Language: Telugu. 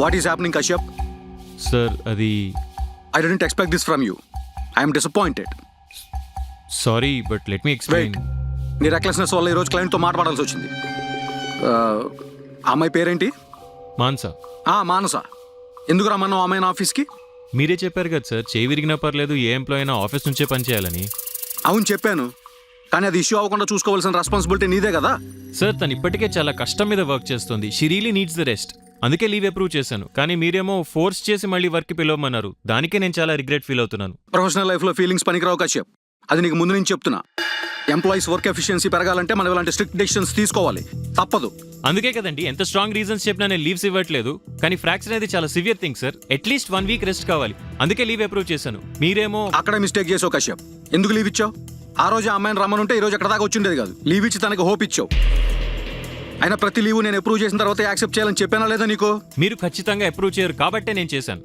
What is happening Kashyap? Sir అది I don't expect this from you. I'm disappointed. Sorry but let me explain. నీ రెక్లెస్నెస్ వల్ల ఈరోజు క్లయింట్తో మాట్లాడాల్సి వచ్చింది. అమ్మాయి పేరేంటి? మాన్సా. మానస. ఎందుకు రమ్మన్నావు అమ్మాయిని ఆఫీస్కి? మీరే చెప్పారు కదా సార్, చేయి విరిగినా పర్లేదు, ఏ ఎంప్లాయ్ అయినా ఆఫీస్ నుంచే పనిచేయాలని. అవును చెప్పాను, కానీ అది ఇష్యూ అవ్వకుండా చూసుకోవాల్సిన రెస్పాన్సిబిలిటీ నీదే కదా. సార్ తను ఇప్పటికే చాలా కష్టం మీద వర్క్ చేస్తుంది. She really needs the rest. అందుకే లీవ్ అప్రూవ్ చేశాను. కానీ మీరేమో ఫోర్స్ చేసి మళ్ళీ వర్క్కి పిలవమన్నారు. దానికే నేను చాలా రిగ్రెట్ ఫీల్ అవుతున్నాను. ప్రొఫెషనల్ లైఫ్లో ఫీలింగ్స్ పనికిరావు కశ్యప్. అది నీకు ముందు నుంచి చెప్తున్నా. ఎంప్లాయీస్ వర్క్ ఎఫిషియన్సీ పెరగాలంటే మనం ఇలాంటి స్ట్రిక్ట్ డెసిషన్స్ తీసుకోవాలి, తప్పదు. అందుకే కదండి ఎంత స్ట్రాంగ్ రీజన్స్ చెప్పినా నేను లీవ్స్ ఇవ్వట్లేదు. కానీ ఫ్రాక్చర్ అనేది చాలా severe thing sir. At least 1 week rest కావాలి. అందుకే లీవ్ అప్రూవ్ చేశాను. మీరేమో అక్కడే మిస్టేక్ చేసావు కశ్యప్. ఎందుకు లీవ్ ఇచ్చావు? ఆ రోజు ఆ అమ్మాయిని రమ్మనుంటే ఈ రోజు ఎక్కడ దాకా వచ్చిండేది కాదు. లీవ్ ఇచ్చి తనకు హోప్ ఇచ్చావు. అయినా ప్రతి లీవ్ నేను అప్రూవ్ చేసిన తర్వాత యాక్సెప్ట్ చేయాలని చెప్పానా లేదా నీకు? మీరు ఖచ్చితంగా అప్రూవ్ చేయరు కాబట్టే నేను చేశాను.